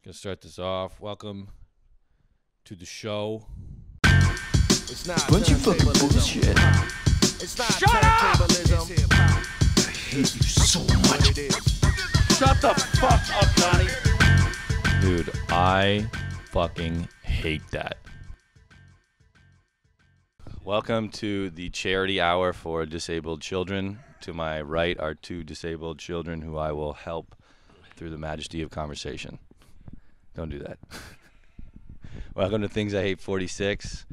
Gonna start this off. Welcome to the show. It's not bunch of fucking bullshit. It's not shut up! I hate you so much. Shut the fuck up, Donnie. Dude, I fucking hate that. Welcome to the charity hour for disabled children. To my right are two disabled children who I will help through the majesty of conversation. Don't do that. Welcome to Things I Hate 46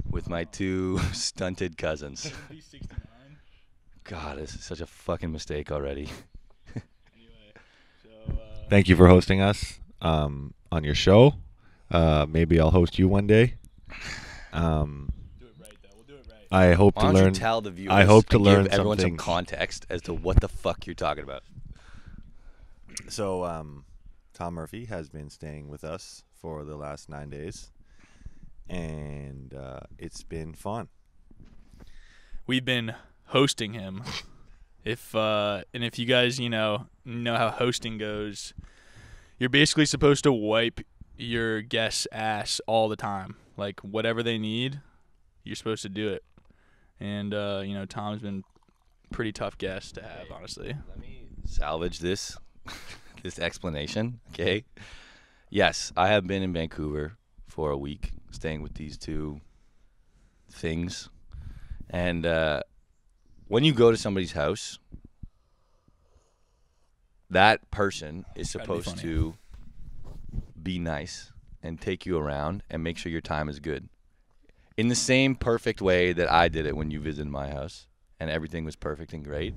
with my two stunted cousins. God, this is such a fucking mistake already. Thank you for hosting us on your show. Maybe I'll host you one day. Do it right, though. We'll do it right. I hope Why to don't learn. you tell the viewers I hope to and learn give everyone some something. context as to what the fuck you're talking about. So, Tom Murphy has been staying with us for the last 9 days, and it's been fun. We've been hosting him. If you guys know how hosting goes, you're basically supposed to wipe your guest's ass all the time. Like whatever they need, you're supposed to do it. And Tom's been a pretty tough guest to have, honestly. Let me salvage this this explanation, okay? Yes, I have been in Vancouver for a week, staying with these two things. And when you go to somebody's house, that person is supposed to be nice and take you around and make sure your time is good. In the same perfect way that I did it when you visited my house and everything was perfect and great,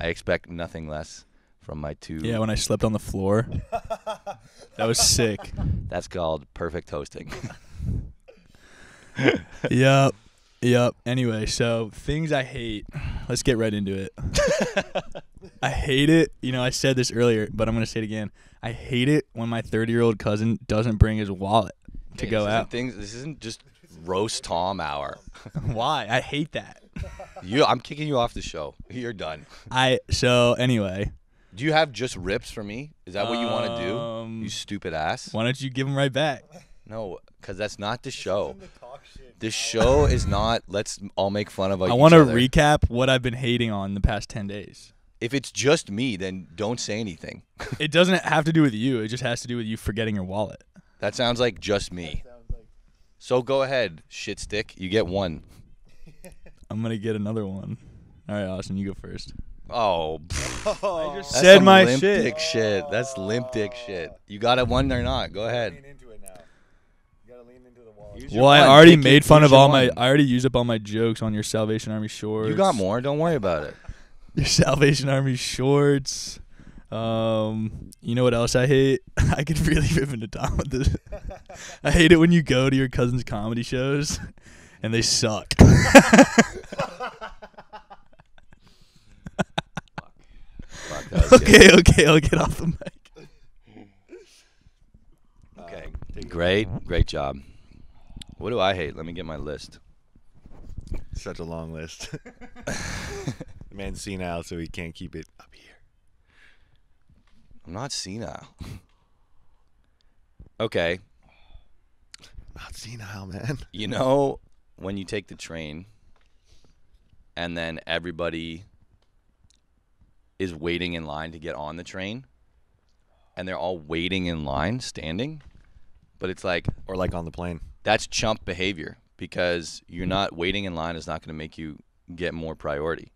I expect nothing less from my two. Yeah, when I slept on the floor. That was sick. That's called perfect hosting. Yep. Anyway, so things I hate. Let's get right into it. I hate it. I said this earlier, but I'm going to say it again. I hate it when my 30-year-old cousin doesn't bring his wallet to go out. This isn't just roast Tom hour. Why? I hate that. I'm kicking you off the show. You're done. So anyway. Do you have just rips for me? Is that what you want to do? You stupid ass. Why don't you give them right back? No, because that's not the show. The show is not, let's all make fun of each other. I want to recap what I've been hating on the past 10 days. If it's just me, then don't say anything. It doesn't have to do with you. It just has to do with you forgetting your wallet. That sounds like just me. So go ahead, shit stick. You get one. I'm going to get another one. All right, Austin, you go first. Oh, I just that's said some my limp shit. dick shit. That's limp dick shit. You got it one or not? Go ahead. Lean into it now. You gotta lean into the wall. Well, I already made fun of all my. I already used up all my jokes on your Salvation Army shorts. You got more. Don't worry about it. Your Salvation Army shorts. You know what else I hate? I could really rip into Tom with this. I hate it when you go to your cousin's comedy shows and they suck. Okay, I'll get off the mic. Okay, great job. What do I hate? Let me get my list. Such a long list. The man's senile, so he can't keep it up here. I'm not senile. Okay. Not senile, man. You know when you take the train and then everybody is waiting in line to get on the train and they're all waiting in line, standing, but it's like, Or like on the plane. that's chump behavior because you're not waiting in line is not going to make you get more priority.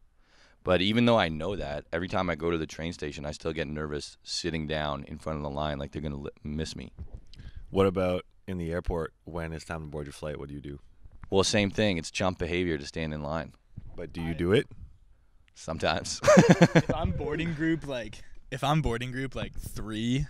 But even though I know that, every time I go to the train station, I still get nervous sitting down in front of the line like they're going to miss me. What about in the airport when it's time to board your flight? What do you do? Well, same thing. It's chump behavior to stand in line. But do you do it? Sometimes. If I'm boarding group like 3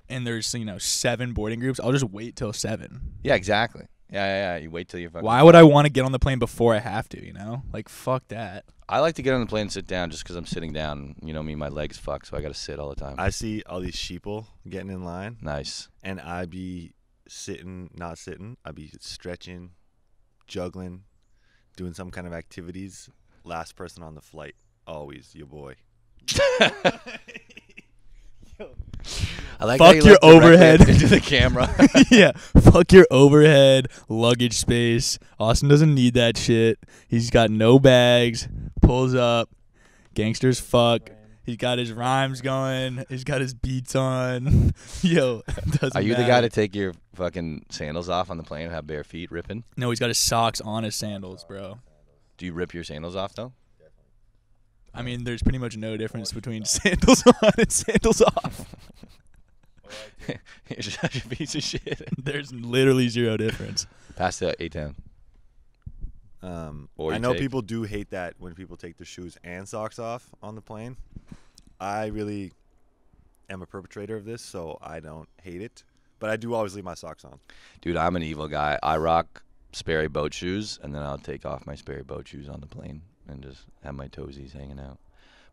and there's 7 boarding groups, I'll just wait till 7. Yeah, exactly. Yeah. You wait till you're fucking. Why would I want to get on the plane before I have to, Like, fuck that. I like to get on the plane and sit down just because I'm sitting down. Me, my legs fuck, so I got to sit all the time. I see all these sheeple getting in line, Nice. and I be not sitting. I be stretching, juggling, doing some kind of activities. Last person on the flight, always your boy. I like how fuck you your look directly overhead into the camera. yeah, fuck your overhead luggage space. Austin doesn't need that shit. He's got no bags. Pulls up, gangsters fuck. He's got his rhymes going. He's got his beats on. Yo, doesn't Are you matter. the guy to take your fucking sandals off on the plane and have bare feet ripping? No, he's got his socks on his sandals, bro. Do you rip your sandals off though? I mean, there's pretty much no difference between sandals on and sandals off. You're such a piece of shit. There's literally zero difference. Pass the A-10. Or I you know take- people do hate that when people take their shoes and socks off on the plane. I really am a perpetrator of this, so I don't hate it. But I do always leave my socks on. Dude, I'm an evil guy. I rock Sperry boat shoes, and then I'll take off my Sperry boat shoes on the plane and just have my toesies hanging out.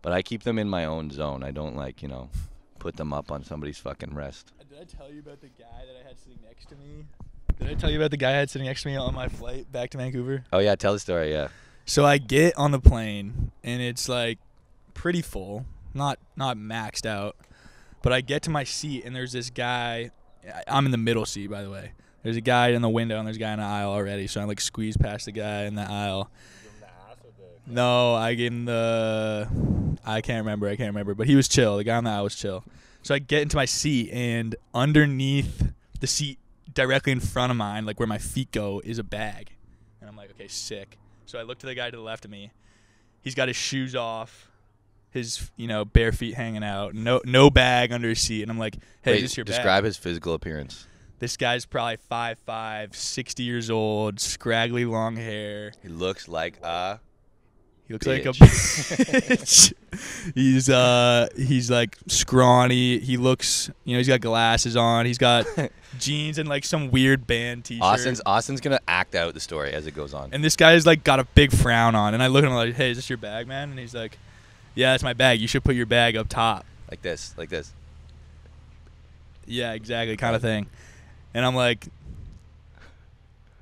But I keep them in my own zone. I don't, like, put them up on somebody's fucking rest. Did I tell you about the guy that I had sitting next to me? Did I tell you about the guy I had sitting next to me on my flight back to Vancouver? Oh, yeah, tell the story, yeah. So I get on the plane, and it's, like, pretty full. Not maxed out. But I get to my seat, and there's this guy. I'm in the middle seat, by the way. There's a guy in the window, and there's a guy in the aisle already. So I, like, squeeze past the guy in the aisle. No, I gave him the... I can't remember. But he was chill. The guy on the aisle was chill. So I get into my seat, and underneath the seat directly in front of mine, like where my feet go, is a bag. And I'm like, okay, sick. So I look to the guy to the left of me. He's got his shoes off, his, bare feet hanging out, no bag under his seat. And I'm like, hey, Wait, is this your bag? describe his physical appearance. This guy's probably 5'5", 60 years old, scraggly long hair. He looks like a... He looks like a bitch. bitch. He's like scrawny. He looks, he's got glasses on. He's got jeans and like some weird band t-shirt. Austin's gonna act out the story as it goes on. And this guy's like got a big frown on. And I look at him like, hey, is this your bag, man? And he's like, yeah, that's my bag. You should put your bag up top. Like this. Yeah, exactly, kind of thing. And I'm like,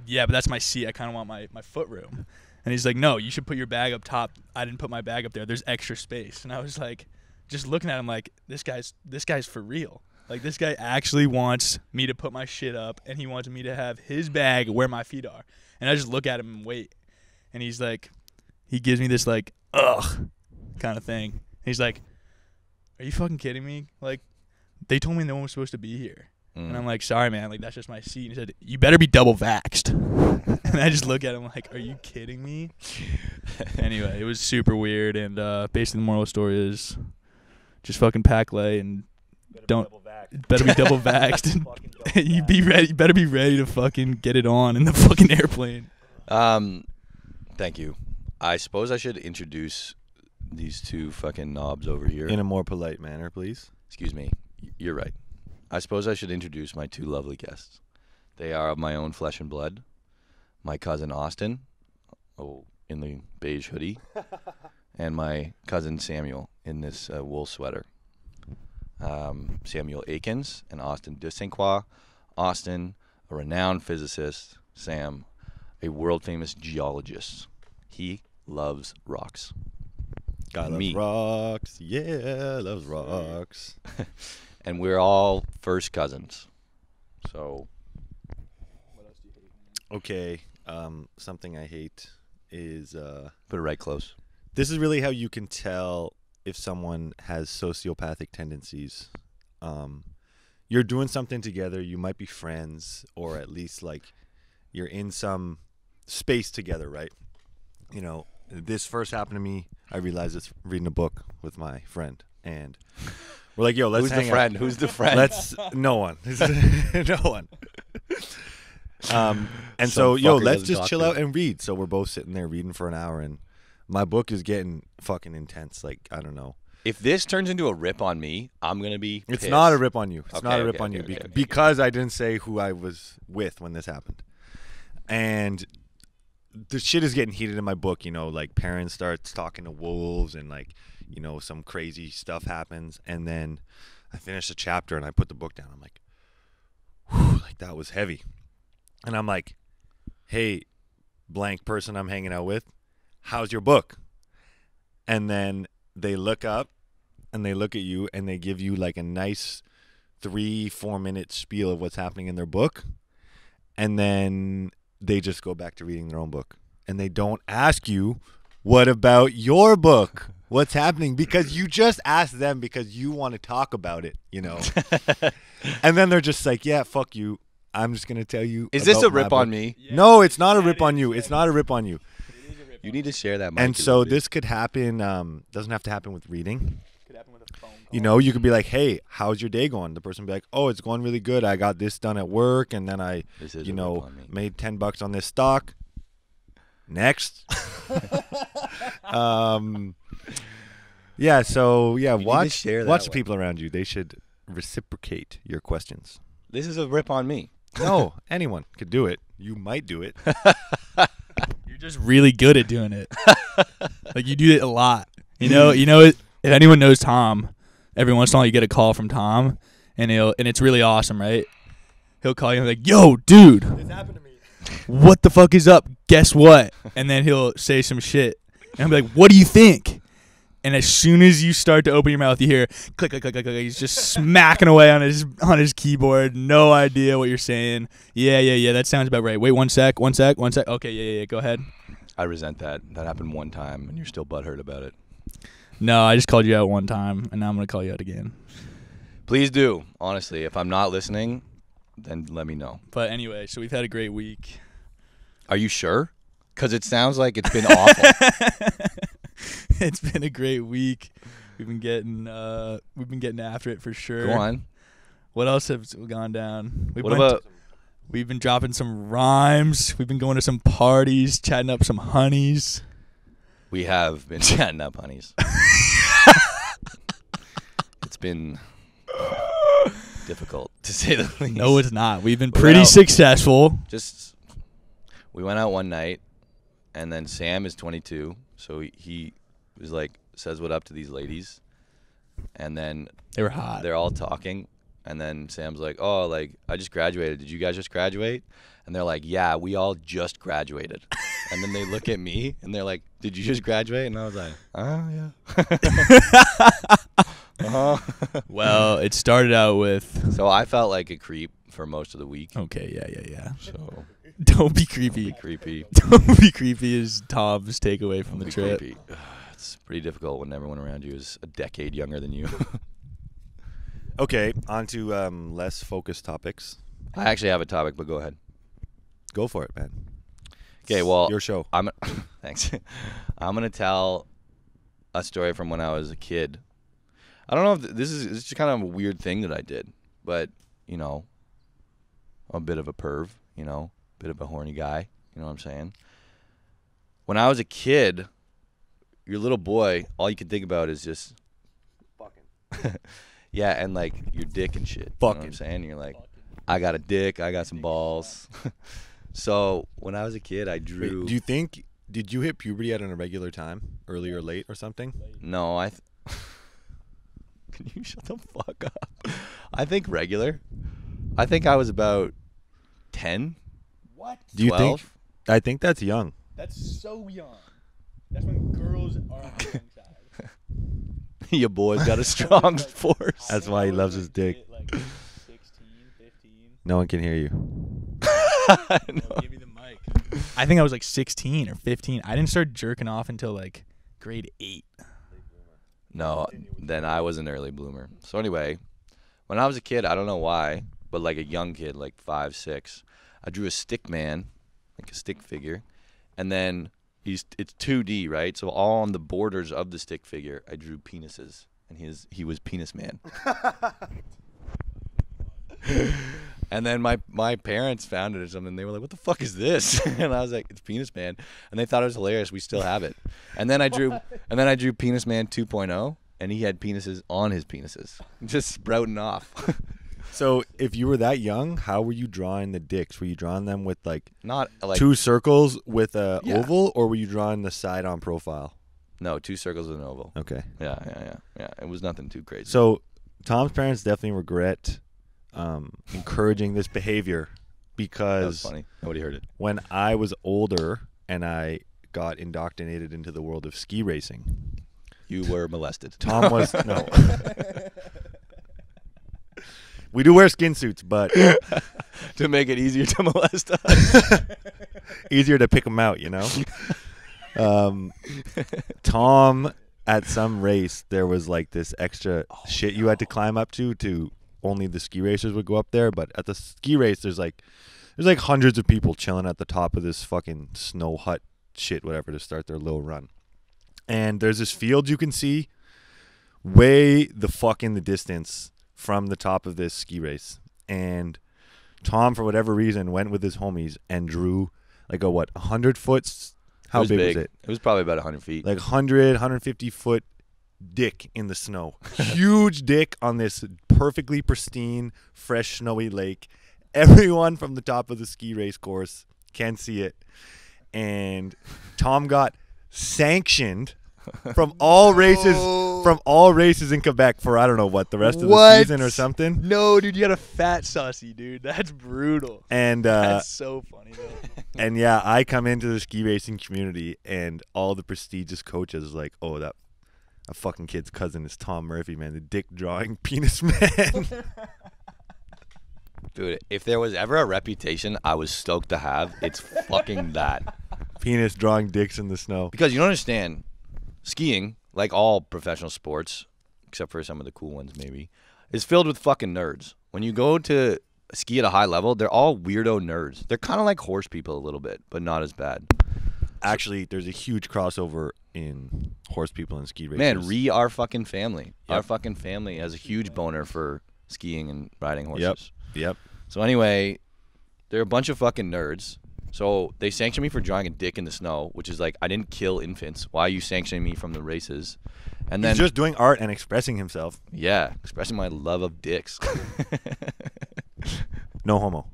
yeah, but that's my seat. I kind of want my foot room. And he's like, no, you should put your bag up top. I didn't put my bag up there. There's extra space. And I was like, just looking at him like, this guy's for real. Like, this guy actually wants me to put my shit up, and he wants me to have his bag where my feet are. And I just look at him and wait. And he's like, he gives me this like, ugh, kind of thing. And he's like, are you fucking kidding me? Like, they told me no one was supposed to be here. And I'm like, sorry, man. Like, that's just my seat. And he said, you better be double vaxxed. And I just look at him like, are you kidding me? Anyway, it was super weird. And basically the moral of the story is just fucking pack light and better be double vaxxed. And you better be ready to fucking get it on in the fucking airplane. Thank you. I suppose I should introduce these two fucking knobs over here. In a more polite manner, please. Excuse me. You're right. I suppose I should introduce my two lovely guests. They are of my own flesh and blood. My cousin Austin, in the beige hoodie, and my cousin Samuel in this wool sweater. Samuel Akins and Austin de Saint Croix. Austin, a renowned physicist. Sam, a world-famous geologist. He loves rocks. Guy loves rocks. Yeah, loves rocks. And we're all first cousins. So. What else do you hate? Okay, something I hate is... Put it right close. This is really how you can tell if someone has sociopathic tendencies. You're doing something together. You might be friends, or at least like you're in some space together, right? This first happened to me. I realized it's reading a book with my friend, and we're like, "Yo, let's Who's hang the friend? out." Who's the friend? No one. No one. And Some so, fucker let's doesn't just talk chill to out him. and read. So we're both sitting there reading for an hour, and my book is getting fucking intense. Like, I don't know. If this turns into a rip on me, I'm gonna be It's pissed. not a rip on you. It's Okay, not a okay, rip on okay, you okay, okay. because I didn't say who I was with when this happened. And the shit is getting heated in my book, like parents starts talking to wolves and like, some crazy stuff happens. And then I finish the chapter and I put the book down. I'm like, whew, like that was heavy. And I'm like, hey, blank person I'm hanging out with, how's your book? And then they look up and they look at you and they give you like a nice 3-4 minute spiel of what's happening in their book, and then they just go back to reading their own book, and they don't ask you, what about your book? What's happening? Because you just asked them because you want to talk about it, you know. And then they're just like, yeah, fuck you. I'm just gonna tell you. Is this a about my rip on book." me? No, it's not a rip on you. It's not a rip on you. You need to share that. Mic And a so little bit. this could happen. Doesn't have to happen with reading. Could happen with a phone call. You know, you could be like, hey, how's your day going? The person would be like, oh, it's going really good. I got this done at work, and then I, This is you a know, rip on me. made $10 on this stock. Next. Yeah, so yeah, need to watch share that watch the one. people around you. They should reciprocate your questions. This is a rip on me. No, anyone could do it. You might do it. You're just really good at doing it. Like you do it a lot. You know. If anyone knows Tom, every once in a while you get a call from Tom, and it's really awesome, right? He'll call you and be like, "Yo, dude, This happened to me. what the fuck is up? Guess what?" And then he'll say some shit, and I'll be like, "What do you think?" And as soon as you start to open your mouth, you hear click, click, click, click, click. He's just smacking away on his keyboard. No idea what you're saying. Yeah. That sounds about right. Wait, one sec. Okay, yeah. Go ahead. I resent that. That happened one time, and you're still butthurt about it. No, I just called you out one time, and now I'm gonna call you out again. Please do. Honestly, if I'm not listening, then let me know. But anyway, so we've had a great week. Are you sure? Because it sounds like it's been awful. It's been a great week. We've been getting after it for sure. Go on. What else has gone down? We've been dropping some rhymes. We've been going to some parties, chatting up some honeys. We have been chatting up, honeys. It's been difficult, to say the least. No, it's not. We've been We pretty went out- successful. We went out one night, and then Sam is 22, so he was like, says what up to these ladies, and then They were hot. they're all talking, and then Sam's like, oh, like, I just graduated. Did you guys just graduate? And they're like, yeah, we all just graduated. And then they look at me, and they're like, did you just graduate? And I was like, oh, yeah. Uh-huh. Well, it started out with. So I felt like a creep for most of the week. Okay, yeah. So Don't be creepy. creepy. Don't be creepy is Tom's takeaway from the Be trip. creepy. It's pretty difficult when everyone around you is a decade younger than you. Okay, on to less focused topics. I actually have a topic, but go ahead. Go for it, man. Okay, well, Your show. Thanks. I'm gonna tell a story from when I was a kid. I don't know if this is just kind of a weird thing that I did, but you know, I'm a bit of a perv, you know, a bit of a horny guy. You know what I'm saying? When I was a kid, your little boy, all you could think about is just fucking. Yeah, and like your dick and shit. You know what I'm Fucking. saying? You're like, I got a dick, I got some balls. So when I was a kid, I drew. Wait, did you hit puberty at an irregular time, early or late or something? No, Can you shut the fuck up? I think regular. I think I was about 10. What? Do you 12. think? I think that's young. That's so young. That's when girls are on the young side. Your boy's got a strong force. That's why he loves his dick. Like 16, 15. No one can hear you. No. Give me the mic. I think I was like 16 or 15. I didn't start jerking off until like grade 8. No, then I was an early bloomer. So anyway, when I was a kid, I don't know why, but like a young kid, like 5, 6, I drew a stick man, like a stick figure, and then it's 2D, right? So all on the borders of the stick figure, I drew penises, and he was penis man. And then my parents found it or something. They were like, "What the fuck is this?" And I was like, "It's Penis Man." And they thought it was hilarious. We still have it. And then I drew Penis Man 2.0, and he had penises on his penises, just sprouting off. So if you were that young, how were you drawing the dicks? Were you drawing them with like Not like 2 circles with a Yeah. oval, or were you drawing the side on profile? No, 2 circles with an oval. Okay. Yeah. It was nothing too crazy. So Tom's parents definitely regret encouraging this behavior, that was because funny. Nobody heard it. when I was older and I got indoctrinated into the world of ski racing, You were molested. Tom was no. We do wear skin suits, but to make it easier to molest us. easier to pick them out, you know? Tom, at some race, there was like this extra shit you had to climb up to only the ski racers would go up there. But at the ski race, there's like hundreds of people chilling at the top of this fucking snow hut shit, whatever, to start their little run. And there's this field you can see way the fuck in the distance from the top of this ski race. And Tom, for whatever reason, went with his homies and drew like a 100-foot. How big was it? It was probably about 100 feet. Like 150-foot dick in the snow. Huge dick on this perfectly pristine, fresh, snowy lake. Everyone from the top of the ski race course can see it. And Tom got sanctioned from all races in Quebec for I don't know what, the rest of the season or something. No, dude, you got a fat sussy, dude. That's brutal. And that's so funny though. And yeah, I come into the ski racing community and all the prestigious coaches like, oh, that fucking kid's cousin is Tom Murphy, man, the dick drawing penis man. Dude, if there was ever a reputation I was stoked to have, it's fucking that. Penis drawing dicks in the snow. Because you don't understand, skiing, like all professional sports, except for some of the cool ones maybe, is filled with fucking nerds. When you go to ski at a high level, they're all weirdo nerds. They're kind of like horse people a little bit, but not as bad. Actually, there's a huge crossover in horse people and ski racers. Man, our fucking family. Yep. Our fucking family has a huge boner for skiing and riding horses. Yep. So anyway, they're a bunch of fucking nerds. So they sanctioned me for drawing a dick in the snow, which is like, I didn't kill infants. Why are you sanctioning me from the races? And then he's just doing art and expressing himself. Yeah, expressing my love of dicks. No homo.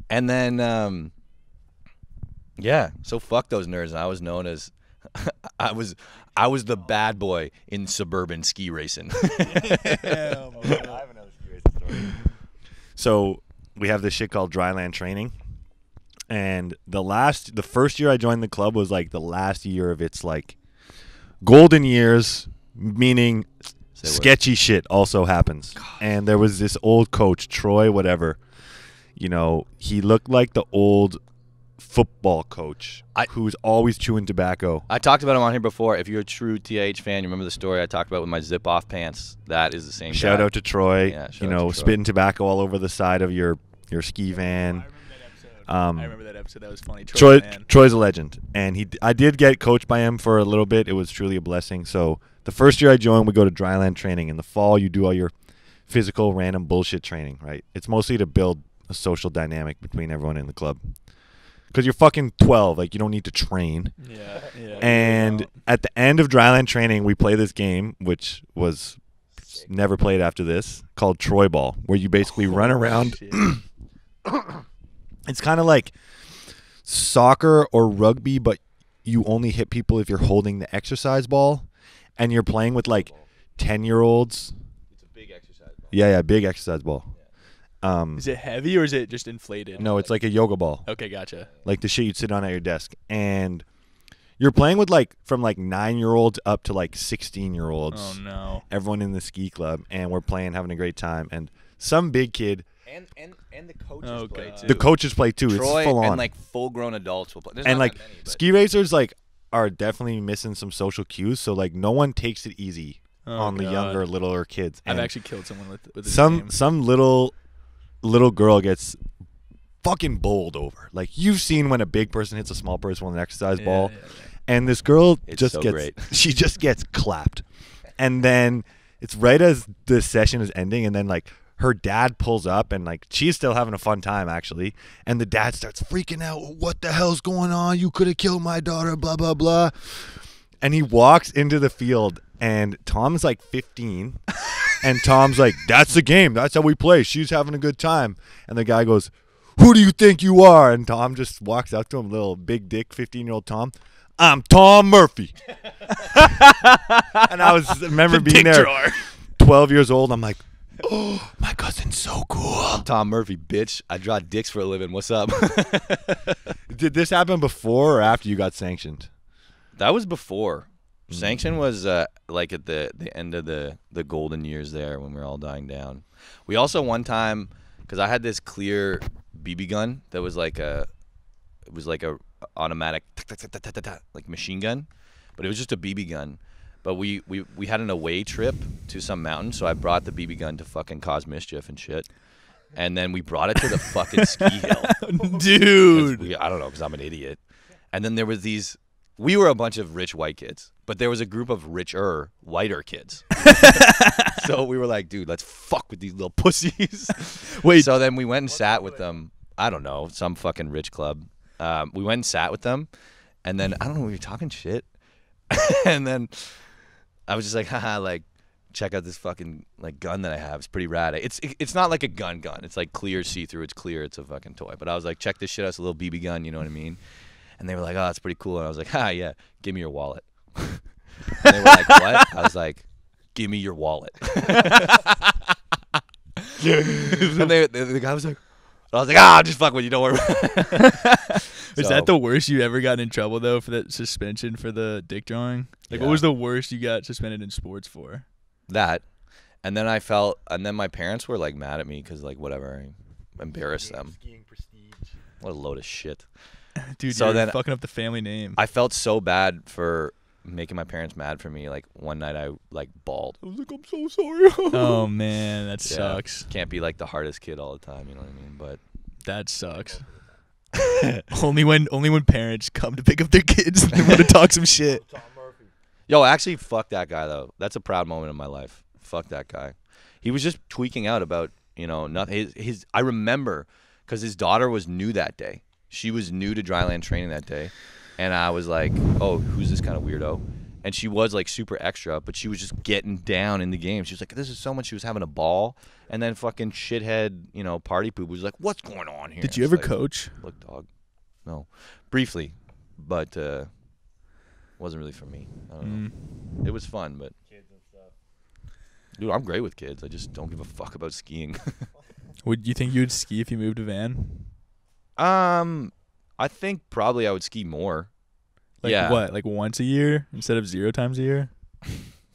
And then, yeah, so fuck those nerds. And I was known as, I was the bad boy in Suburban ski racing. Yeah, I have another ski racing story. So we have this shit called dryland training. And the first year I joined the club was like the last year of its like golden years, meaning sketchy shit also happens. God. And there was this old coach, Troy, whatever. You know, he looked like the old football coach who's always chewing tobacco. I talked about him on here before. If you're a true TIH fan, you remember the story I talked about with my zip-off pants? That is the same Shout guy. out to Troy. Yeah, you know, spitting tobacco all over the side of your ski van. I remember that episode. That was funny. Troy's a legend, and I did get coached by him for a little bit. It was truly a blessing. So the first year I joined, we go to dryland training. In the fall, you do all your physical random bullshit training, right? It's mostly to build a social dynamic between everyone in the club. Because you're fucking 12, like you don't need to train. Yeah. And at the end of dryland training, we play this game, which was never played after this, called Troy Ball, where you basically run around. It's kind of like soccer or rugby, but you only hit people if you're holding the exercise ball, and you're playing with like 10-year-olds. It's a big exercise ball. Yeah, big exercise ball. Is it heavy or is it just inflated? No, it's like a yoga ball. Okay, gotcha. Like the shit you'd sit on at your desk. And you're playing with like from like 9-year-olds up to like 16-year-olds. Oh no. Everyone in the ski club, and we're playing, having a great time. And some big kid. And the coaches play too. The coaches play too. Troy it's full on. and like full-grown adults will play. There's and not like that many, but ski racers like are definitely missing some social cues. So like no one takes it easy on the younger, littler kids. I've And actually killed someone with this game. some little girl gets fucking bowled over. Like you've seen when a big person hits a small person with an exercise ball, and this girl she just gets clapped. And then it's right as the session is ending, and then like her dad pulls up, and like she's still having a fun time actually, and the dad starts freaking out. What the hell's going on? You could have killed my daughter, blah blah blah. And he walks into the field, and Tom's like 15. And Tom's like, that's the game. That's how we play. She's having a good time. And the guy goes, who do you think you are? And Tom just walks up to him, little big dick, 15-year-old Tom. I'm Tom Murphy. And I remember being there, 12 years old. I'm like, oh, my cousin's so cool. I'm Tom Murphy, bitch. I draw dicks for a living. What's up? Did this happen before or after you got sanctioned? That was before. Sanction was like at the end of the golden years there when we were all dying down. We also one time, because I had this clear BB gun that was like a automatic like machine gun, but it was just a BB gun. But we had an away trip to some mountain, so I brought the BB gun to fucking cause mischief and shit. And then we brought it to the fucking ski hill. Dude. I don't know, because I'm an idiot. And then there was these, we were a bunch of rich white kids, but there was a group of richer, whiter kids. So we were like, dude, let's fuck with these little pussies. Wait. So then we went and sat with them. I don't know, some fucking rich club. We went and sat with them. And then, I don't know, we were talking shit. And then I was just like, haha, like, check out this fucking like gun that I have. It's pretty rad. It's not like a gun. It's like clear, see-through. It's clear. It's a fucking toy. But I was like, check this shit out. It's a little BB gun. You know what I mean? And they were like, oh, that's pretty cool. And I was like, yeah. Give me your wallet. And they were like, what? I was like, give me your wallet. And the guy was like, I was like, I'm just fucking with you. Don't worry. Is that the worst you ever got in trouble though for that suspension for the dick drawing? Like, what was the worst you got suspended in sports for? That, and then my parents were like mad at me because like whatever, I embarrassed them. Skiing prestige. What a load of shit. Dude, so you're then fucking up the family name. I felt so bad for making my parents mad for me. Like one night I like bawled. I was like, I'm so sorry. Oh man, that sucks. Can't be like the hardest kid all the time. You know what I mean? But that sucks. only when parents come to pick up their kids and they want to talk some shit. Yo, actually, fuck that guy though. That's a proud moment in my life. Fuck that guy. He was just tweaking out about nothing. I remember because his daughter was new that day. She was new to dryland training that day, and I was like, oh, who's this kind of weirdo? And she was like super extra, but she was just getting down in the game. She was like, this is so much. She was having a ball, and then fucking shithead, party poop was like, what's going on here? Did you ever like, coach? Look, dog. No, briefly, but. Wasn't really for me. I don't know. It was fun, but kids and stuff. Dude, I'm great with kids. I just don't give a fuck about skiing. Would you think you would ski if you moved a van? I think probably I would ski more. Like yeah. What? Like once a year instead of 0 times a year?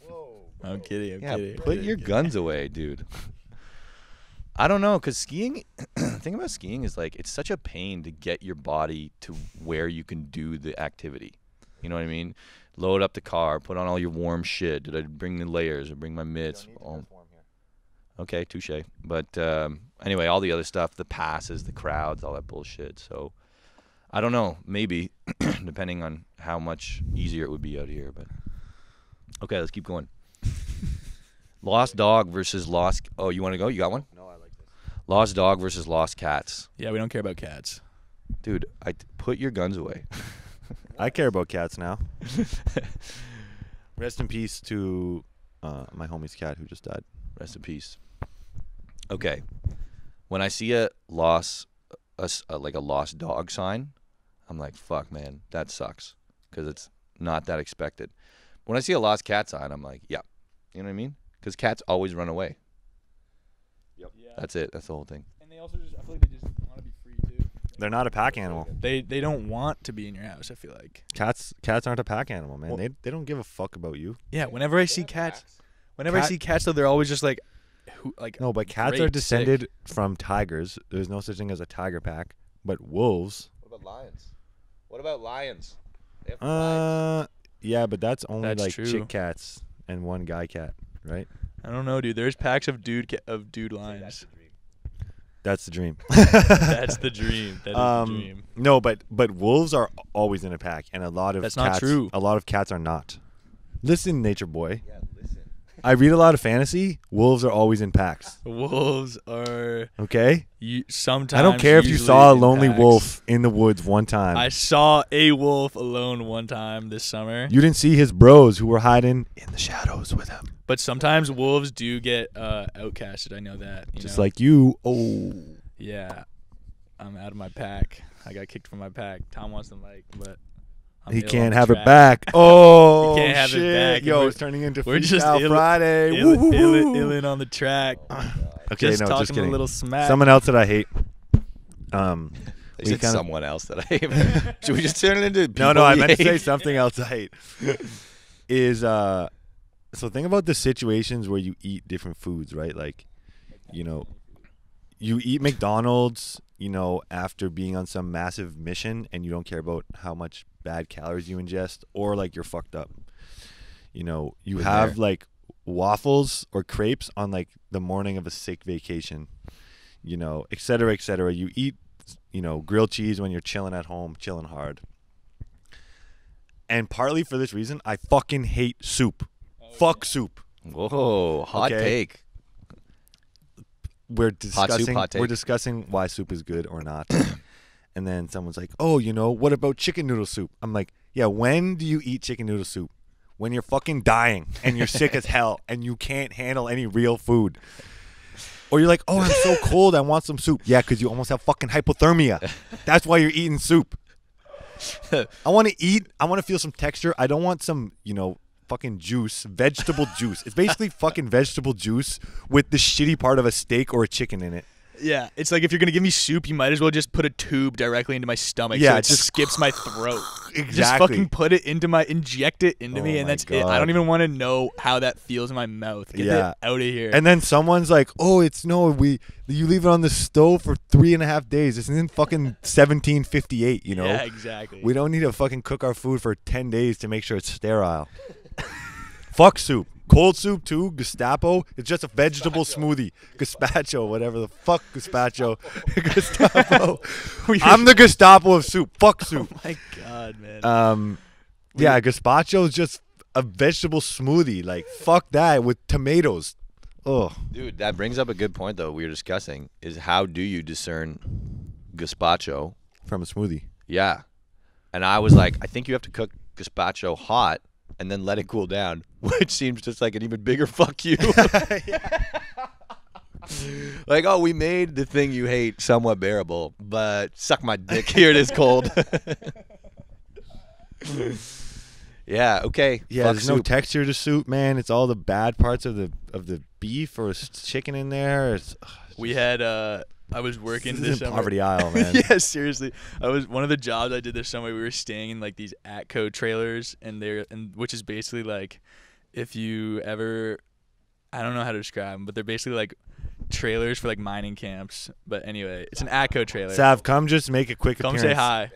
Whoa. I'm kidding. I'm kidding. Put your guns away, dude. I don't know, because skiing, the thing about skiing is like it's such a pain to get your body to where you can do the activity. You know what I mean? Load up the car, put on all your warm shit. Did I bring the layers or bring my mitts? Okay, touche. But anyway, all the other stuff, the passes, the crowds, all that bullshit. So I don't know, maybe, depending on how much easier it would be out here. But okay, let's keep going. Lost dog versus lost. Oh, you want to go? You got one? No, I like this. Lost dog versus lost cats. Yeah, we don't care about cats. Dude, put your guns away. I care about cats now. Rest in peace to my homie's cat who just died. Rest in peace. Okay. When I see a lost dog sign, I'm like, fuck, man, that sucks. Because it's not that expected. When I see a lost cat sign, I'm like, yeah. You know what I mean? Because cats always run away. Yep. Yeah. That's it. That's the whole thing. And they also I feel like they just want to be free too. They're not a pack animal. They don't want to be in your house, I feel like. Cats aren't a pack animal, man. Well, they don't give a fuck about you. Yeah, whenever I see cats, I see cats though, they're always just like no, but cats are descended from tigers. There's no such thing as a tiger pack. But wolves. What about lions? What about lions? Yeah, but that's only That's like true. chick cats and one guy cat, right? I don't know, dude. There's packs of dude lions. That's the dream. That's the dream. That is the dream. No, but wolves are always in a pack, and a lot of That's cats, not true. A lot of cats are not. Listen, nature boy. Yeah, listen. I read a lot of fantasy. Wolves are always in packs. Wolves are Okay. Sometimes. I don't care if you usually saw a in lonely packs. wolf in the woods one time. I saw a wolf alone one time this summer. You didn't see his bros who were hiding in the shadows with him. But sometimes wolves do get outcasted. I know that. Just like you. Oh. Yeah. I'm out of my pack. I got kicked from my pack. Tom wants the mic, but He can't have it back. Oh, He can't have it shit. back. Yo, it's turning into We're just Freestyle Friday. illin on the track. Okay, Just no, talking just kidding. a little smack. Someone else that I hate. They said someone else that I hate. Should we just turn it into people No, I we meant to say hate? something else I hate. is so think about the situations where you eat different foods, right? Like, you know, you eat McDonald's, you know, after being on some massive mission and you don't care about how much bad calories you ingest, or like you're fucked up. You know, you have like waffles or crepes on like the morning of a sick vacation, you know, et cetera, et cetera. You eat, you know, grilled cheese when you're chilling at home, chilling hard. And partly for this reason, I fucking hate soup. Fuck soup. Whoa, hot take. We're discussing hot take. we're discussing why soup is good or not. And then someone's like, "Oh, you know, what about chicken noodle soup?" I'm like, "Yeah, when do you eat chicken noodle soup? When you're fucking dying and you're sick as hell and you can't handle any real food." Or you're like, "Oh, I'm so cold, I want some soup." Yeah, because you almost have fucking hypothermia. That's why you're eating soup. I want to eat. I want to feel some texture. I don't want some, you know, fucking juice, vegetable juice. It's basically fucking vegetable juice with the shitty part of a steak or a chicken in it. Yeah, it's like if you're gonna give me soup, you might as well just put a tube directly into my stomach. Yeah, so it just skips my throat. Exactly. Just fucking inject it into me, and my that's it. God. I don't even want to know how that feels in my mouth. Get it out of here. And then someone's like, "Oh, you leave it on the stove for 3.5 days. This isn't fucking 1758, you know." Yeah, exactly. We don't need to fucking cook our food for 10 days to make sure it's sterile. Fuck soup. Cold soup too, Gestapo. It's just a vegetable smoothie. Gazpacho, whatever the fuck Gazpacho. Gestapo. I'm the Gestapo of soup. Fuck soup. Oh my God, man. Yeah, Gazpacho is just a vegetable smoothie. Like, fuck that with tomatoes. Oh, Dude, that brings up a good point, though, we were discussing, is how do you discern gazpacho? from a smoothie. Yeah. And I was like, I think you have to cook gazpacho hot and then let it cool down, which seems just like an even bigger fuck you. Like, oh, we made the thing you hate somewhat bearable, but suck my dick. Here it is cold. Yeah, okay. Yeah, Fuck there's no soup. texture to soup, man. It's all the bad parts of the beef or chicken in there. We had I was working This this is in summer. poverty aisle, man. Yeah, seriously. I was one of the jobs I did this summer. We were staying in like these ATCO trailers, and which is basically like if you ever, I don't know how to describe them, but they're basically like trailers for like mining camps. But anyway, it's an ATCO trailer. Sav, come just make a quick Come appearance. say hi.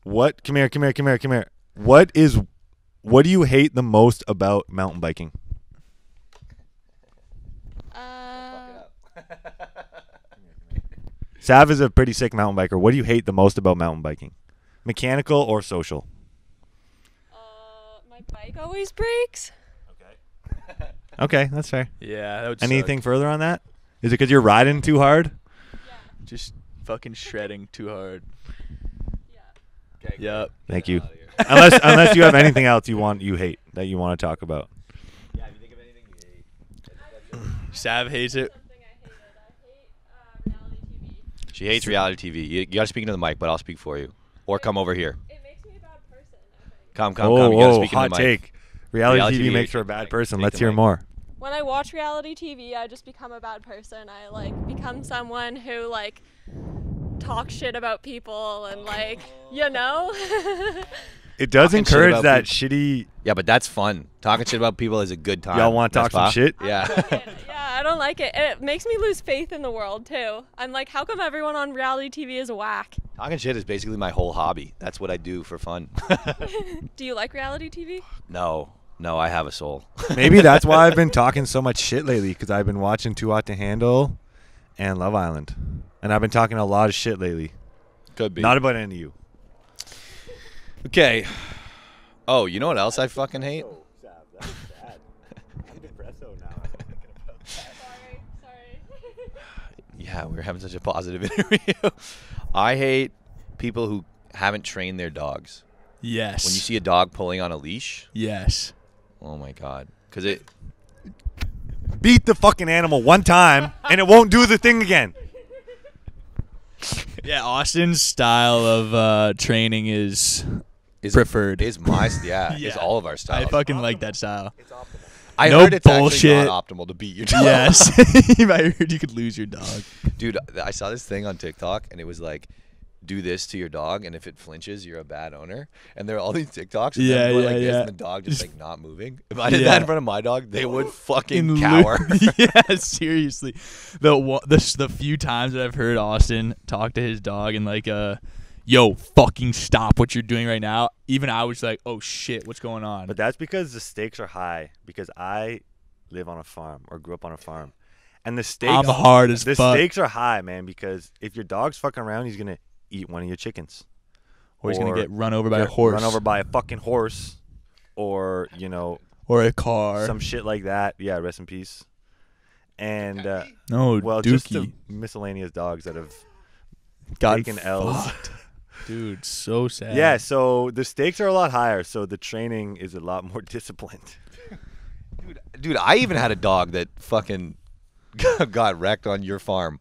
What? Come here. What do you hate the most about mountain biking? Sav is a pretty sick mountain biker. What do you hate the most about mountain biking? Mechanical or social? My bike always breaks. Okay, that's fair. Yeah, that would Anything further on that? Is it because you're riding too hard? suck. Just fucking shredding too hard. Yeah. Yep. Thank you. Unless you have anything else you hate that you want to talk about. Yeah, if you think of anything you hate. Sav hates it. Something I hated. I hate reality TV. She hates reality TV. You got to speak into the mic, but I'll speak for you. Or come over here. It makes me a bad person, I think. Come. You got to speak into hot the mic. take. Reality Reality TV TV makes her a bad person. Take Let's the hear mic. more. When I watch reality TV, I just become a bad person. I become someone who talks shit about people and It does Talking shit encourage about that shitty. Yeah, but that's fun. Talking shit about people is a good time. Y'all want to talk some That's shit? Yeah. Yeah, I don't like it. It makes me lose faith in the world too. I'm like, how come everyone on reality TV is whack? Talking shit is basically my whole hobby. That's what I do for fun. Do you like reality TV? No, I have a soul. Maybe that's why I've been talking so much shit lately, because I've been watching Too Hot to Handle and Love Island. And I've been talking a lot of shit lately. Could be. Not about any of you. Okay. Oh, you know what else I fucking hate? Sorry. Yeah, we were having such a positive interview. I hate people who haven't trained their dogs. Yes. When you see a dog pulling on a leash, Yes. oh my God. Because it, Beat the fucking animal one time, and it won't do the thing again. Yeah, Austin's style of training is preferred. Is my, is Yeah. all of our styles. I fucking like that style. I no heard it's actually bullshit. not optimal to beat your dog. Yes. I heard you could lose your dog. Dude, I saw this thing on TikTok, and it was like, do this to your dog, and if it flinches, you're a bad owner. And there are all these TikToks. And Yeah, them going yeah, like this, yeah. and the dog just like not moving. If I did that in front of my dog, they would fucking In cower. Yeah, seriously. The few times that I've heard Austin talk to his dog and like, yo, fucking stop what you're doing right now. Even I was like, oh shit, what's going on? But that's because the stakes are high. Because I live on a farm or grew up on a farm, and the stakes. I'm hard as the fuck. stakes are high, man. Because if your dog's fucking around, he's gonna eat one of your chickens, Or he's gonna get run over by a horse, run over by a fucking horse, or you know, or a car. some shit like that. Yeah, rest in peace. And No, well, just the Dookie miscellaneous dogs that have got taken L's. fucked. Dude, so sad. Yeah, so the stakes are a lot higher, so the training is a lot more disciplined. Dude, I even had a dog that fucking got wrecked on your farm.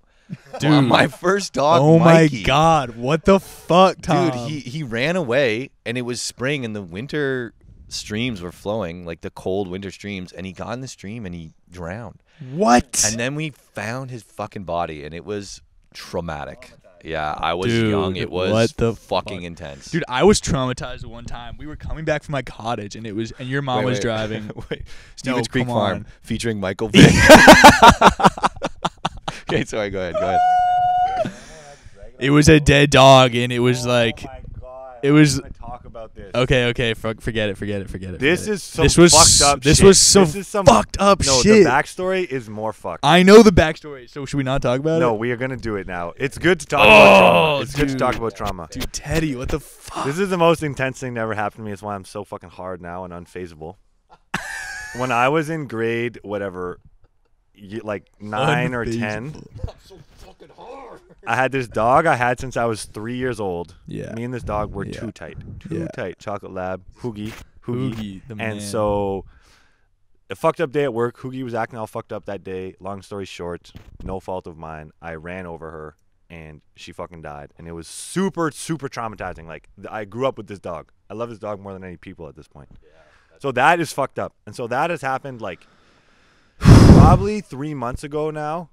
Dude. My first dog, Oh Mikey. my god, what the fuck, Tom? Dude, he ran away, and it was spring, and the winter streams were flowing, like the cold winter streams, and he got in the stream, and he drowned. What? And then we found his fucking body, and it was traumatic. Yeah, I was Dude, young. It was what the fucking fuck? intense. Dude, I was traumatized one time. We were coming back from my cottage, and your mom was driving. Wait. Stevens Creek come Farm on. featuring Michael Vick. Okay, sorry. Go ahead. It was a dead dog, and it was like, my god! it was- I'm gonna talk about this. okay, forget it. This is some This was fucked up. this shit. was some This is some fucked up no, shit. the backstory is more fucked. I know the backstory, so should we not talk about No, it? we are gonna do it now. It's good to talk about trauma. It's good to talk dude. about trauma. Dude, Teddy, what the fuck? This is the most intense thing that ever happened to me. It's why I'm so fucking hard now and unfazable. When I was in grade, whatever, like 9 or 10, I had this dog I had since I was 3 years old. Yeah. Me and this dog were Yeah. too tight. Yeah. Chocolate Lab, Hoogie. Hoogie, the man. And so, a fucked up day at work. Hoogie was acting all fucked up that day. Long story short, no fault of mine. I ran over her, and she fucking died. And it was super, super traumatizing. Like, I grew up with this dog. I love this dog more than any people at this point. So that is fucked up. And so that has happened, like, probably 3 months ago now,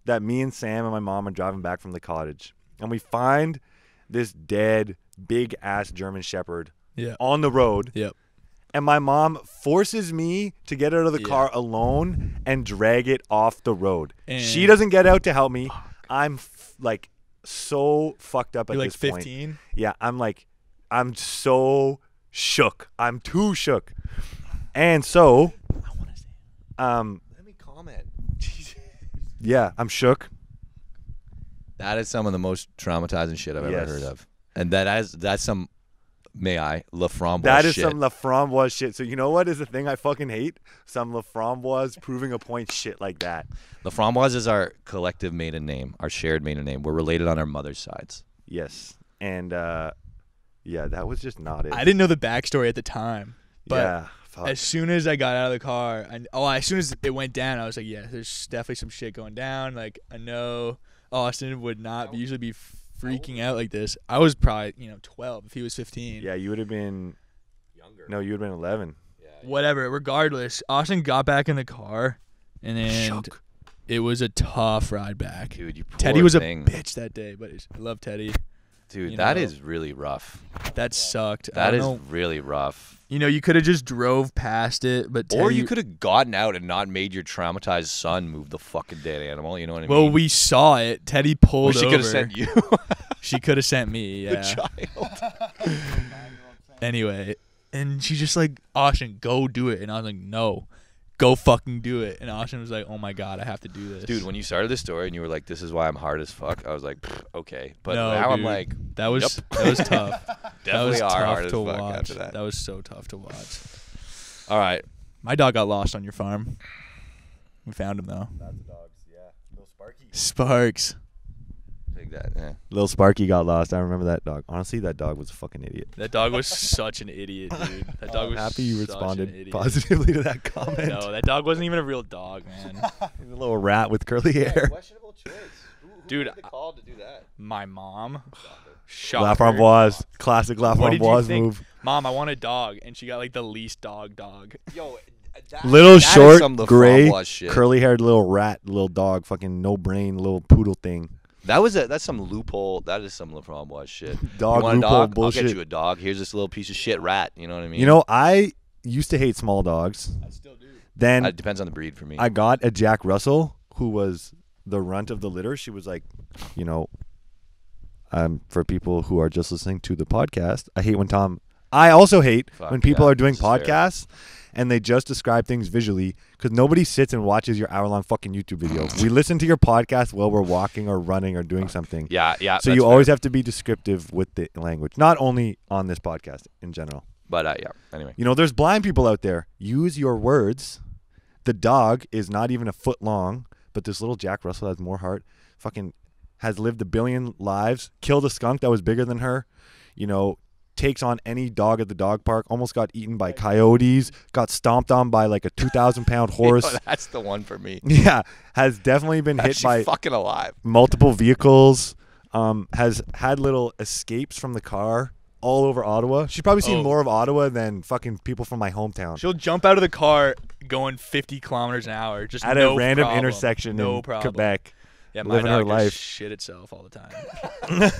that me and Sam and my mom are driving back from the cottage. And we find this dead, big-ass German Shepherd Yeah. on the road. Yep. And my mom forces me to get out of the car alone and drag it off the road. And She doesn't get out to help me. I'm like so fucked up at You're like this point. 15. Yeah, I'm so shook. I'm too shook. And so, Let me comment. yeah, I'm shook. That is some of the most traumatizing shit I've ever Yes. heard of, and that's some. May I La Framboise That is shit. some La Framboise shit. So you know what is the thing I fucking hate? Some La Framboise proving a point shit like that. La Framboise is our collective maiden name, our shared maiden name. We're related on our mother's sides. Yes. And yeah, that was just not it. I didn't know the backstory at the time, but yeah. Fuck. as soon as I got out of the car, as soon as it went down, I was like, yeah, there's definitely some shit going down. Like, I know Austin would not usually be freaking out like this. I was probably 12 if he was 15. Yeah, you would have been younger. No, you would have been 11. Whatever. Regardless, Austin got back in the car, and then it was a tough ride back. Dude, you poor Teddy was thing. a bitch that day, but I love Teddy. Dude, that is really rough. That sucked. That I is don't know. really rough. You could have just drove past it, but Teddy, Or you could have gotten out and not made your traumatized son move the fucking dead animal. You know what I mean? Well, we saw it. Teddy pulled Or she over. could have sent you. She could have sent me. Yeah. The child. Anyway, and she's just like, Austin, go do it. And I was like, no, go fucking do it. And Austin was like, oh my God, I have to do this. Dude, when you started this story and you were like, this is why I'm hard as fuck, I was like, okay. But No, now I'm dude. like, that was yep. that was tough. That Definitely was are tough hard as to fuck watch. after that. That was so tough to watch. All right. My dog got lost on your farm. We found him though. That's dogs, yeah. Little Sparky. Sparks. Take that. Yeah. Little Sparky got lost. I remember that dog. Honestly, that dog was a fucking idiot. That dog was such an idiot, dude. That dog I'm was happy you such responded an idiot. positively to that comment. No, that dog wasn't even a real dog, man. He's a little rat with curly hair. Questionable choice. Dude, called to do that? My mom. La Shocker. Framboise. Classic La What did you Framboise think? move. Mom, I want a dog, and she got like the least dog. Yo, Little that is short, some La gray, Framboise shit. curly haired little rat, little dog, fucking no brain, little poodle thing. That's some loophole. That is some LaFramboise shit. Dog you want a loophole dog? bullshit. I'll get you a dog. Here's this little piece of shit rat. You know what I mean? You know, I used to hate small dogs. I still do. Then it depends on the breed for me. I got a Jack Russell who was the runt of the litter. She was like, you know, for people who are just listening to the podcast, I also hate when people are doing podcasts and they just describe things visually, because nobody sits and watches your hour-long fucking YouTube video. We listen to your podcast while we're walking or running or doing something. Yeah. So you always have to be descriptive with the language, not only on this podcast, in general. But yeah, anyway. You know, there's blind people out there. Use your words. The dog is not even a foot long, but this little Jack Russell has more heart. Fucking has lived 1 billion lives. Killed a skunk that was bigger than her. You know, takes on any dog at the dog park. Almost got eaten by coyotes. Got stomped on by like a 2,000-pound horse. Yo, that's the one for me. Yeah, has definitely been hit by fucking alive. multiple vehicles. Has had little escapes from the car all over Ottawa. She's probably seen more of Ottawa than fucking people from my hometown. She'll jump out of the car going 50 kilometers an hour, just At no a random problem. intersection no in problem. Quebec. Yeah, my living her dog life. just shit itself all the time.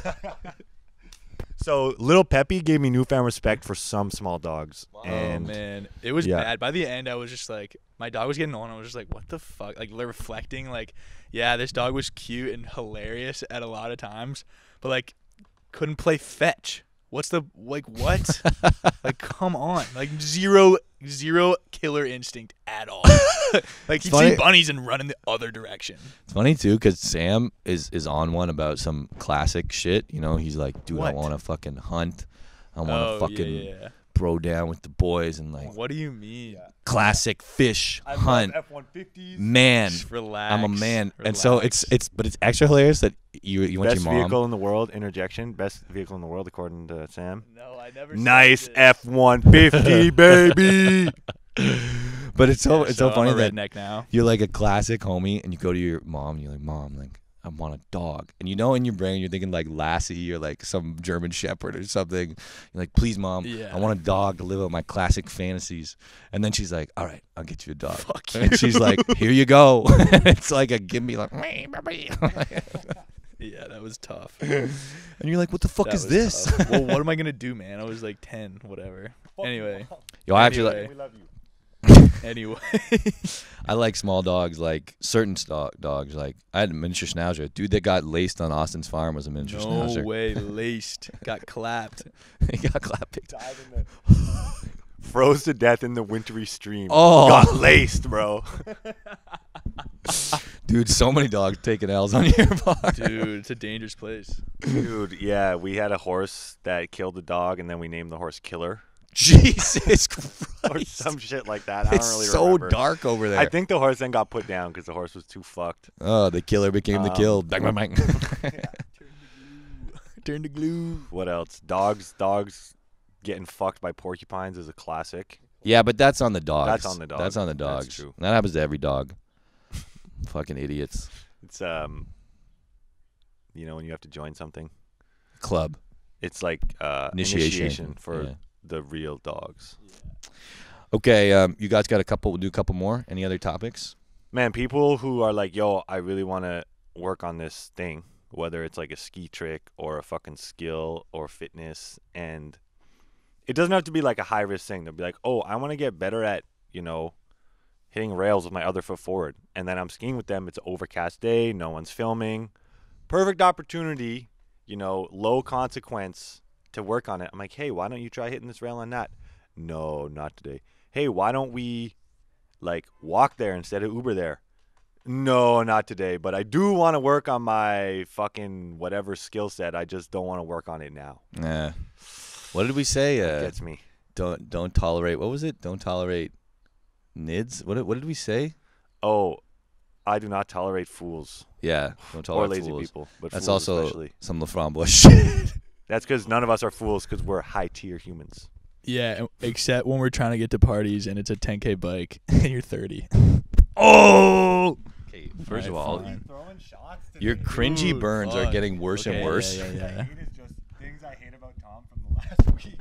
So little Peppy gave me newfound respect for some small dogs. Oh And man, it was yeah. bad. By the end, I was just like, my dog was getting on. I was just like, what the fuck? Like reflecting, like, yeah, this dog was cute and hilarious at a lot of times, but like, couldn't play fetch. What's the what? Like, come on, like zero killer instinct at all. Like he'd see bunnies and run in the other direction. It's funny too, because Sam is on one about some classic shit. You know, he's like, dude, I want to fucking hunt. I want to fucking bro down with the boys and like. What do you mean? Classic fish hunt. F-150s. Man, Just relax. I'm a man, Relax. and so but it's extra hilarious that you went to Best your mom. vehicle in the world. Interjection. Best vehicle in the world according to Sam. No, I never. Nice said this. F-150, baby. But it's so So funny I'm a that redneck now. you're like a classic homie, and you go to your mom, and you're like, Mom, like, I want a dog. And you know in your brain, you're thinking like Lassie or like some German Shepherd or something. You're like, please, Mom, Yeah. I want a dog to live out my classic fantasies. And then she's like, all right, I'll get you a dog. Fuck and you. she's like, here you go. It's like a give me like, Yeah, that was tough. and you're like, what the fuck That is was this? tough. Well, what am I gonna do, man? I was like 10, whatever. Anyway, Yo, I actually Anyway. We love you. anyway. I like small dogs, like certain dogs. Like I had a miniature schnauzer. Dude that got laced on Austin's farm was a miniature No schnauzer. way, laced, got clapped. He got clapped. Froze to death in the wintry stream. Oh. Got laced, bro. Dude, so many dogs taking L's on your farm. Dude, it's a dangerous place. Dude, yeah, we had a horse that killed the dog, and then we named the horse Killer. Jesus Or Christ. some shit like that. I It's don't really so remember. dark over there. I think the horse then got put down because the horse was too fucked. Oh, the killer became the killed. Bang, bang, bang. Turn to glue. What else? Dogs getting fucked by porcupines is a classic. Yeah, but that's on the dogs. That's on the dog. That's on the That's dogs. true. That happens to every dog. Fucking idiots. It's you know, when you have to join something, Club. it's like Initiation. for Yeah. the real dogs. Okay, you guys got a couple. We'll do a couple more. Any other topics? Man, people who are like, yo, I really want to work on this thing, whether it's like a ski trick or a fucking skill or fitness, and it doesn't have to be like a high risk thing. They'll be like, oh, I want to get better at, you know, hitting rails with my other foot forward. And then I'm skiing with them. It's an overcast day. No one's filming. Perfect opportunity, you know, low consequence to work on it. I'm like, hey, why don't you try hitting this rail on that? No, not today. Hey, why don't we like walk there instead of Uber there? No, not today. But I do want to work on my fucking whatever skill set. I just don't want to work on it now. Yeah. What did we say? That gets me. Don't tolerate. What was it? Don't tolerate nids. What did we say? Oh, I do not tolerate fools Yeah. Don't or tolerate lazy fools. people. But That's fools also especially. some LaFramboise shit. That's because none of us are fools because we're high tier humans. Yeah, except when we're trying to get to parties and it's a 10K bike and you're 30. Oh. Okay. First of Alright, all, fine. Throwing shots your cringy Dude, burns are fuck. getting worse Okay, and worse. Yeah. is just things I hate about Tom from the last week.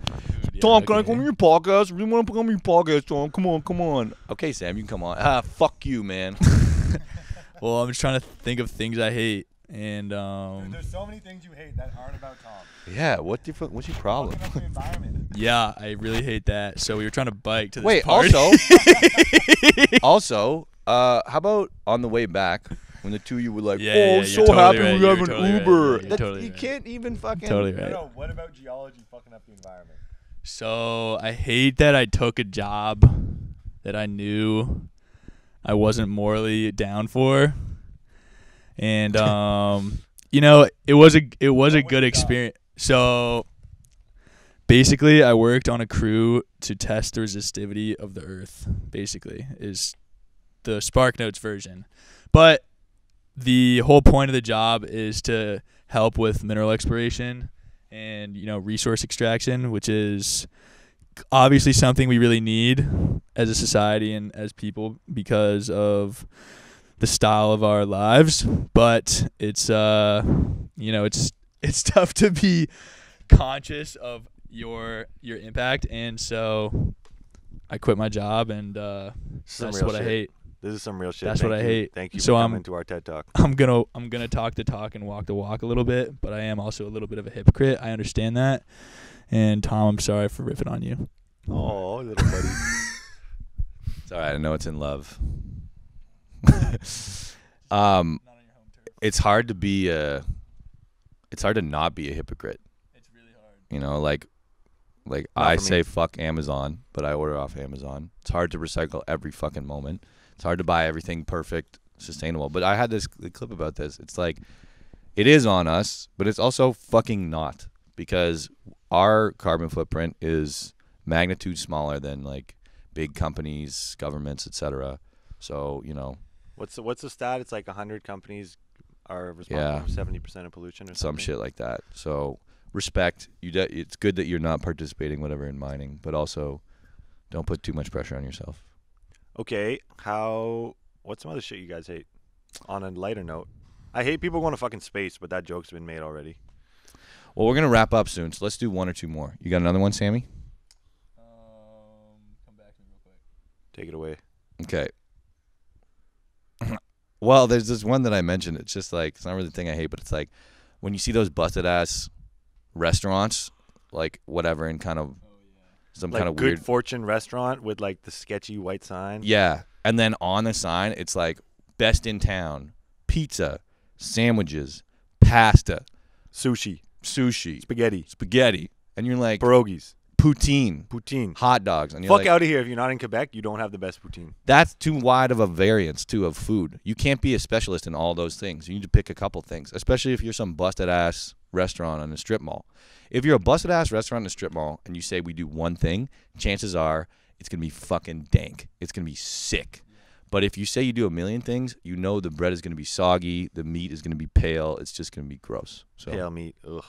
Dude, Tom, yeah, can I okay. come on your podcast? I really want to come on your podcast, Tom. Come on. Okay, Sam, you can come on. Fuck you, man. Well, I'm just trying to think of things I hate. And There's so many things you hate that aren't about Tom. Yeah, what's your problem? Fucking up the environment. yeah, I really hate that. So we were trying to bike to this Wait, party. also, how about on the way back when the two of you were like, Yeah, "Oh, yeah, I'm so you're totally happy right, we you're have an totally right, Uber." you're That's- totally you right. can't even fucking. Totally right. No, what about geology fucking up the environment? So I hate that I took a job that I knew I wasn't morally down for, and you know, it was a good experience. So basically, I worked on a crew to test the resistivity of the Earth. Basically, is the SparkNotes version, but the whole point of the job is to help with mineral exploration and, you know, resource extraction, which is obviously something we really need as a society and as people because of the style of our lives. But it's you know, it's tough to be conscious of your impact, and so I quit my job, and that's what I hate. This is some real shit. That's what I hate. Thank you So for coming to our TED Talk. I'm gonna talk the talk and walk the walk a little bit, but I am also a little bit of a hypocrite. I understand that. And Tom, I'm sorry for riffing on you. Oh, little buddy. It's all right. I know it's in love. It's hard to be it's hard to not be a hypocrite. It's really hard. You know, like Not I for me. say fuck Amazon, but I order off Amazon. It's hard to recycle every fucking moment. It's hard to buy everything perfect, sustainable. But I had this clip about this. It's like it is on us, but it's also fucking not, because our carbon footprint is magnitude smaller than like big companies, governments, etc. So, you know, What's the stat? It's like 100 companies are responsible for 70% of pollution or some something. shit like that. So respect. It's good that you're not participating whatever in mining, but also don't put too much pressure on yourself. Okay, what's some other shit you guys hate? On a lighter note, I hate people going to fucking space, but that joke's been made already. Well, we're gonna wrap up soon, so let's do one or two more. You got another one, Sammy? Come back to me real quick. Take it away. Okay. Well, there's this one that I mentioned. It's just like, it's not really the thing I hate, but it's like when you see those busted ass restaurants, like whatever, in kind of some Like kind of Good weird. Fortune restaurant with like the sketchy white sign. Yeah, and then on the sign, it's like best in town, pizza, sandwiches, pasta, Sushi, sushi, spaghetti, and you're like pierogies, poutine, hot dogs, and you're Fuck like, out of here! If you're not in Quebec, you don't have the best poutine. that's too wide of a variance too of food. You can't be a specialist in all those things. You need to pick a couple things, especially if you're some busted ass restaurant on a strip mall. If you're a busted ass restaurant in a strip mall and you say we do one thing, chances are it's gonna be fucking dank. It's gonna be sick. But if you say you do a million things, you know the bread is gonna be soggy, the meat is gonna be pale. It's just gonna be gross. So Pale meat. Ugh.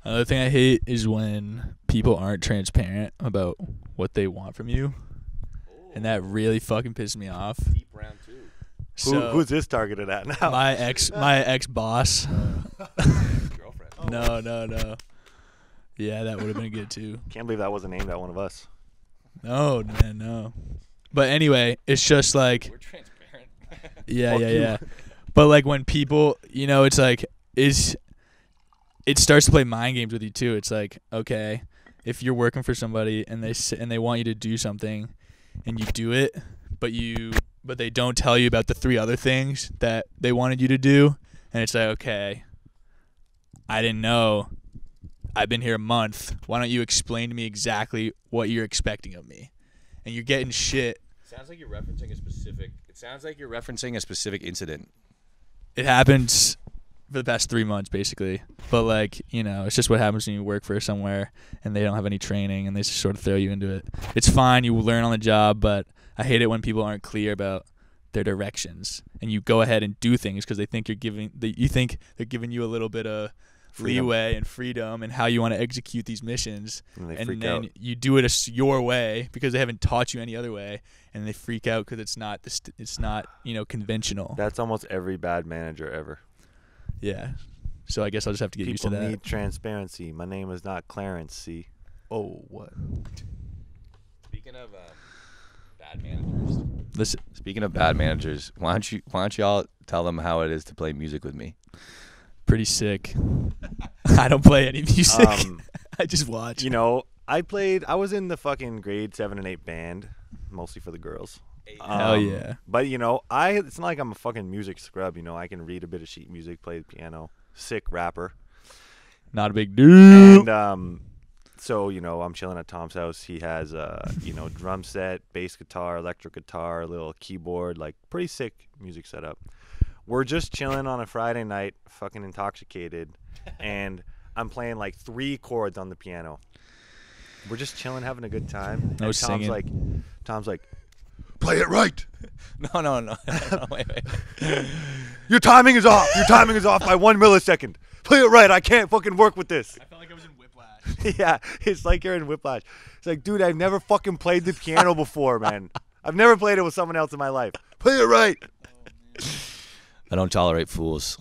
Another thing I hate is when people aren't transparent about what they want from you, and that really fucking pisses me off. deep round two. So Who's this targeted at now? my ex boss. Girlfriend. No. Yeah, that would have been good too. Can't believe that wasn't aimed at one of us. No, man, no. But anyway, it's just like, We're transparent. yeah. But like when people, you know, it's like it starts to play mind games with you too. It's like, okay, if you're working for somebody and they want you to do something, and you do it, but they don't tell you about the 3 other things that they wanted you to do, and it's like, okay, I didn't know. I've been here a month. Why don't you explain to me exactly what you're expecting of me? And you're getting shit. Sounds like you're referencing a specific. It sounds like you're referencing a specific incident. It happens for the past 3 months, basically. But, like, you know, it's just what happens when you work for somewhere and they don't have any training and they just sort of throw you into it. It's fine. You learn on the job, but I hate it when people aren't clear about their directions and you go ahead and do things because they think you think they're giving you a little bit of Freedom. leeway and freedom and how you want to execute these missions. And they And freak then out. you do it your way because they haven't taught you any other way, and they freak out because it's not you know, conventional. That's almost every bad manager ever. Yeah. So I guess I'll just have to get used to People that. need transparency. My name is not Clarence, see? Oh, what? Speaking of bad managers, Listen, Speaking of bad managers, why don't y'all tell them how it is to play music with me? pretty sick. I don't play any music. I just watch. You know, I was in the fucking grade 7 and 8 band, mostly for the girls. Hell yeah. But you know, it's not like I'm a fucking music scrub. You know, I can read a bit of sheet music, play the piano, sick rapper. Not a big dude. And so you know, I'm chilling at Tom's house. He has you know, drum set, bass guitar, electric guitar, little keyboard, like pretty sick music setup. We're just chilling on a Friday night, fucking intoxicated, and I'm playing like 3 chords on the piano. We're just chilling, having a good time. No and singing. Tom's like, play it right. No. Wait. Your timing is off. Your timing is off by 1 millisecond. Play it right. I can't fucking work with this. I felt like I was in Whiplash. Yeah, it's like you're in Whiplash. It's like, dude, I've never fucking played the piano before, man. I've never played it with someone else in my life. Play it right. I don't tolerate fools.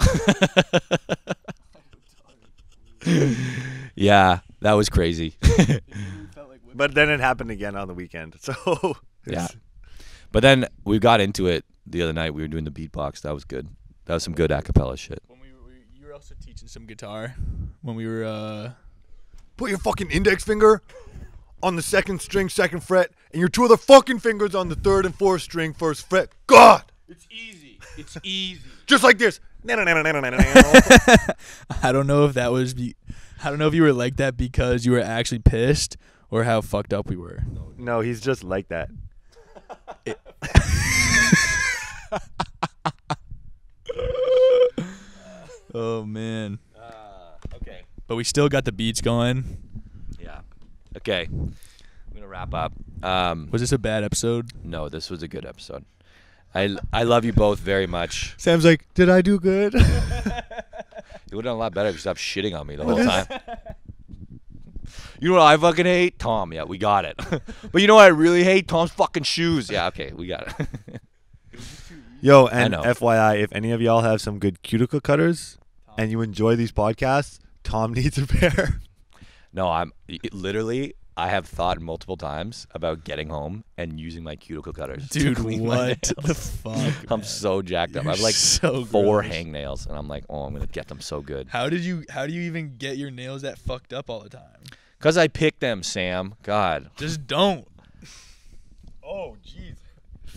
Yeah, that was crazy. But then it happened again on the weekend. So Yeah. But then we got into it the other night. We were doing the beatbox. That was good. That was some good a cappella shit. When you were also teaching some guitar when we were put your fucking index finger on the 2nd string, 2nd fret, and your 2 other fucking fingers on the 3rd and 4th string, 1st fret. God! It's easy. It's easy. Just like this. I don't know if that was I don't know if you were like that because you were actually pissed or how fucked up we were. No, he's just like that. Oh man. Okay. But we still got the beats going. Yeah. Okay. I'm going to wrap up. Was this a bad episode? No, this was a good episode. I love you both very much. Sam's like, did I do good? You would have done a lot better if you stopped shitting on me the whole time. You know what I fucking hate? Tom. Yeah, we got it. But you know what I really hate? Tom's fucking shoes. Yeah, okay, we got it. Yo, and know. FYI, if any of y'all have some good cuticle cutters and you enjoy these podcasts, Tom needs a pair. No, literally, I have thought multiple times about getting home and using my cuticle cutters. to Dude, clean my what the nails. fuck? I'm man? so jacked up. I have You're like so 4 gross. hangnails, and I'm like, oh, I'm gonna get them so good. How do you even get your nails that fucked up all the time? Cause I picked them, Sam. God, Just don't. Oh, jeez.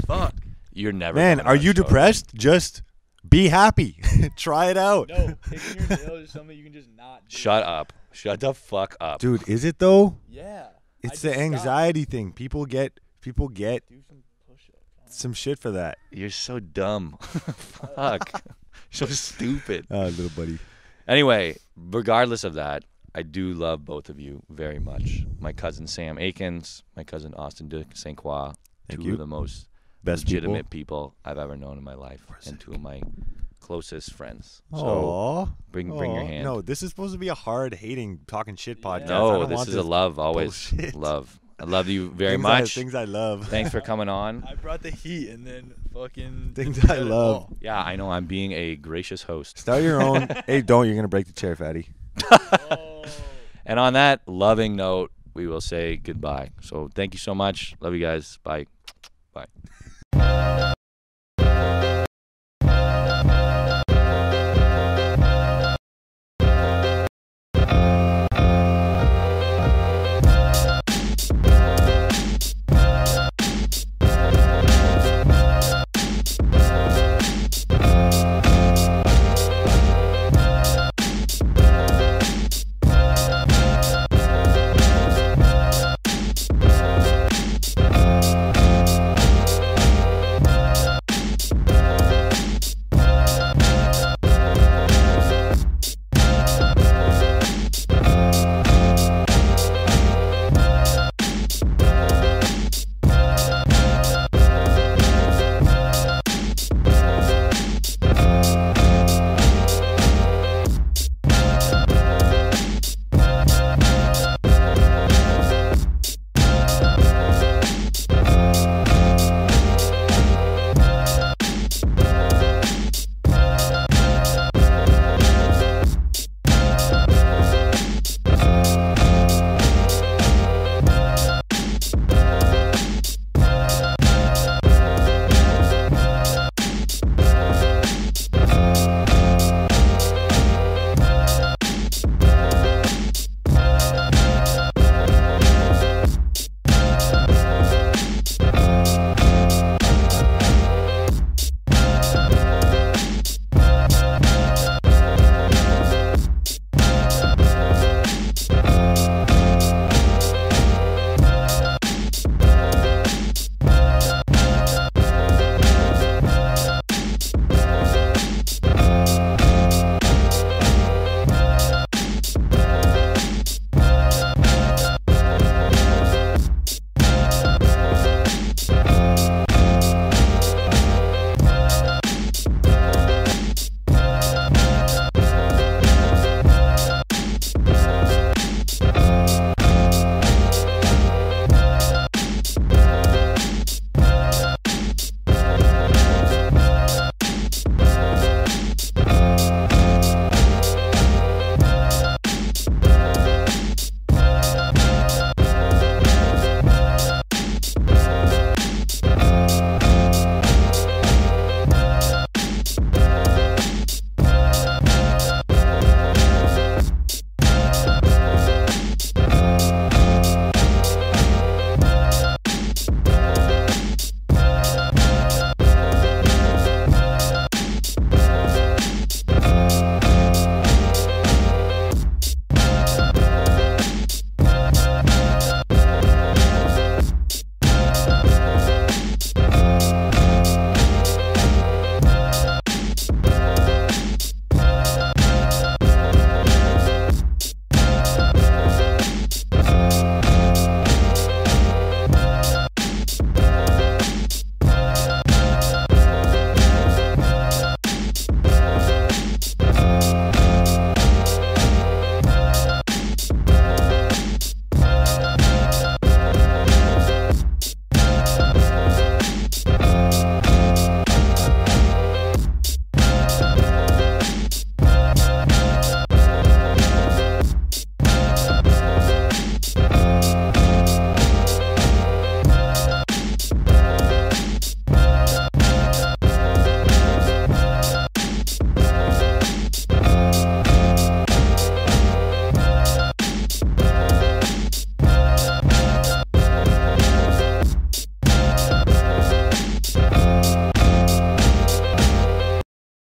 Fuck. you're never. Man, coming are on the you show. depressed? Just be happy. Try it out. No, picking your nails is something you can just not do. Shut up. Shut the fuck up. Dude, is it though? Yeah. It's the anxiety thing. People get Do some push-ups. some shit for that. You're so dumb. Fuck. So stupid. Oh, little buddy. Anyway, regardless of that, I do love both of you very much. My cousin Sam Akins, my cousin Austin de St. Croix, Thank two you. of the most Best legitimate people I've ever known in my life, and 2 of my closest friends. So Aw. bring your hand. No, this is supposed to be a hard hating talking shit podcast. I No, don't this want is a love. Always bullshit. love. I love you very things much. Things I love. Thanks for coming on. I brought the heat and then fucking Things did I it love. all. Yeah, I know. I'm being a gracious host. Start your own. Hey, don't. You're going to break the chair, fatty. Oh. And on that loving note, we will say goodbye. So thank you so much. Love you guys. Bye. Bye.